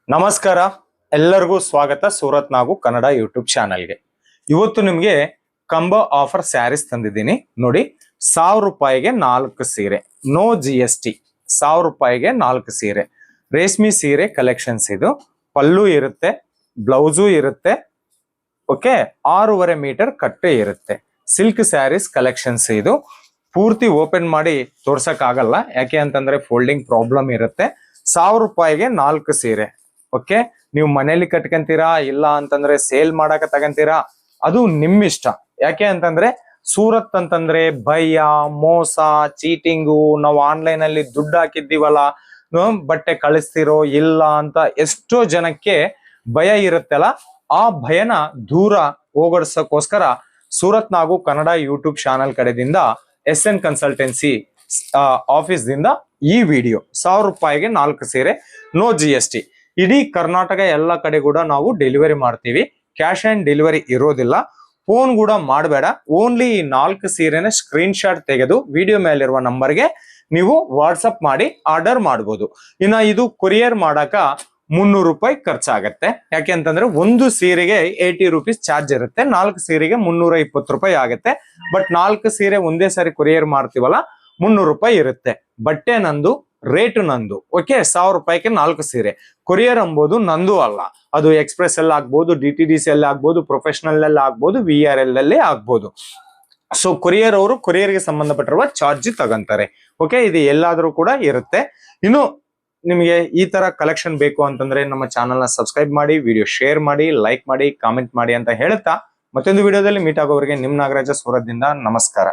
ನಮಸ್ಕಾರ, ಎಲ್ಲರಿಗೂ ಸ್ವಾಗತ ಸೂರತ್ ನಾವು ಕನ್ನಡ ಯೂಟ್ಯೂಬ್ ಚಾನಲ್ಗೆ. ಇವತ್ತು ನಿಮಗೆ ಕಂಬೋ ಆಫರ್ ಸ್ಯಾರೀಸ್ ತಂದಿದ್ದೀನಿ ನೋಡಿ. 1000 ರೂಪಾಯಿಗೆ 4 ಸೀರೆ, ನೋ GST. 1000 ರೂಪಾಯಿಗೆ 4 ಸೀರೆ, ರೇಷ್ಮೆ ಸೀರೆ ಕಲೆಕ್ಷನ್ಸ್. ಇದು ಪಲ್ಲು ಇರುತ್ತೆ, ಬ್ಲೌಸು ಇರುತ್ತೆ, ಓಕೆ. 6.5 ಮೀಟರ್ ಕಟ್ಟೆ ಇರುತ್ತೆ. Silk sarees collections. ಇದು ಪೂರ್ತಿ ಓಪನ್ ಮಾಡಿ ತೋರ್ಸಕ್ ಆಗಲ್ಲ, ಯಾಕೆ ಅಂತಂದ್ರೆ ಫೋಲ್ಡಿಂಗ್ ಪ್ರಾಬ್ಲಮ್ ಇರುತ್ತೆ. 1000 ರೂಪಾಯಿಗೆ 4 ಸೀರೆ, ಓಕೆ. ನೀವು ಮನೇಲಿ ಕಟ್ಕೊಂತೀರಾ, ಇಲ್ಲ ಅಂತಂದ್ರೆ ಸೇಲ್ ಮಾಡಕ ತಗಂತೀರಾ, ಅದು ನಿಮ್ ಇಷ್ಟ. ಯಾಕೆ ಅಂತಂದ್ರೆ ಸೂರತ್ ಅಂತಂದ್ರೆ ಭಯ, ಮೋಸ, ಚೀಟಿಂಗು, ನಾವು ಆನ್ಲೈನ್ ಅಲ್ಲಿ ದುಡ್ಡು ಹಾಕಿದ್ದೀವಲ್ಲ, ಬಟ್ಟೆ ಕಳಿಸ್ತಿರೋ ಇಲ್ಲ ಅಂತ ಎಷ್ಟೋ ಜನಕ್ಕೆ ಭಯ ಇರುತ್ತಲ್ಲ, ಆ ಭಯನ ದೂರ ಹೋಗಡ್ಸಕ್ಕೋಸ್ಕರ ಸೂರತ್ ನಾವು ಕನ್ನಡ ಯೂಟ್ಯೂಬ್ ಚಾನಲ್ ಕಡೆದಿಂದ SN ಕನ್ಸಲ್ಟೆನ್ಸಿ ಆಫೀಸ್ ದಿಂದ ಈ ವಿಡಿಯೋ 1000 ರೂಪಾಯಿಗೆ 4 ಸೀರೆ, ನೋ GST. ಇಡೀ ಕರ್ನಾಟಕ ಎಲ್ಲ ಕಡೆ ಕೂಡ ನಾವು ಡೆಲಿವರಿ ಮಾಡ್ತೀವಿ. ಕ್ಯಾಶ್ ಆನ್ ಡೆಲಿವರಿ ಇರೋದಿಲ್ಲ. ಫೋನ್ ಕೂಡ ಮಾಡಬೇಡ, ಓನ್ಲಿ 4 ಸೀರೆನ ಸ್ಕ್ರೀನ್ ಶಾಟ್ ತೆಗೆದು ವಿಡಿಯೋ ಮೇಲಿರುವ ನಂಬರ್ಗೆ ನೀವು ವಾಟ್ಸಪ್ ಮಾಡಿ ಆರ್ಡರ್ ಮಾಡಬಹುದು. ಇನ್ನ ಇದು ಕೊರಿಯರ್ ಮಾಡಕ 300 ರೂಪಾಯಿ ಖರ್ಚಾಗತ್ತೆ. ಯಾಕೆ ಅಂತಂದ್ರೆ ಒಂದು ಸೀರೆಗೆ 80 ರೂಪೀಸ್ ಚಾರ್ಜ್ ಇರುತ್ತೆ, 4 ಸೀರೆಗೆ 320 ರೂಪಾಯಿ ಆಗುತ್ತೆ. ಬಟ್ 4 ಸೀರೆ ಒಂದೇ ಸಾರಿ ಕೊರಿಯರ್ ಮಾಡ್ತೀವಲ್ಲ, 300 ರೂಪಾಯಿ ಇರುತ್ತೆ. ಬಟ್ಟೆ ನಂದು, ರೇಟ್ ನಂದು, ಓಕೆ. 1000 ರೂಪಾಯಿಗೆ 4 ಸೀರೆ. ಕೊರಿಯರ್ ಎಂಬುದು ನಂದು ಅಲ್ಲ, ಅದು ಎಕ್ಸ್ಪ್ರೆಸ್ ಅಲ್ಲಿ ಆಗ್ಬೋದು, DTDC ಅಲ್ಲಿ ಆಗ್ಬೋದು, ಪ್ರೊಫೆಷನಲ್ ಅಲ್ಲಿ ಆಗ್ಬೋದು, VRL ಅಲ್ಲಿ ಆಗ್ಬೋದು. ಸೊ ಕೊರಿಯರ್ ಅವರು ಕೊರಿಯರ್ಗೆ ಸಂಬಂಧಪಟ್ಟಿರುವ ಚಾರ್ಜ್ ತಗೊಂತಾರೆ, ಓಕೆ. ಇದು ಎಲ್ಲಾದ್ರೂ ಕೂಡ ಇರುತ್ತೆ. ಇನ್ನು ನಿಮಗೆ ಈ ತರ ಕಲೆಕ್ಷನ್ ಬೇಕು ಅಂತಂದ್ರೆ ನಮ್ಮ ಚಾನಲ್ ನ ಸಬ್ಸ್ಕ್ರೈಬ್ ಮಾಡಿ, ವಿಡಿಯೋ ಶೇರ್ ಮಾಡಿ, ಲೈಕ್ ಮಾಡಿ, ಕಾಮೆಂಟ್ ಮಾಡಿ ಅಂತ ಹೇಳ್ತಾ ಮತ್ತೊಂದು ವಿಡಿಯೋದಲ್ಲಿ ಮೀಟ್ ಆಗೋವರೆಗೆ ನಿಮ್ ನಾಗರಾಜ ಸೂರತ್ದಿಂದ ನಮಸ್ಕಾರ.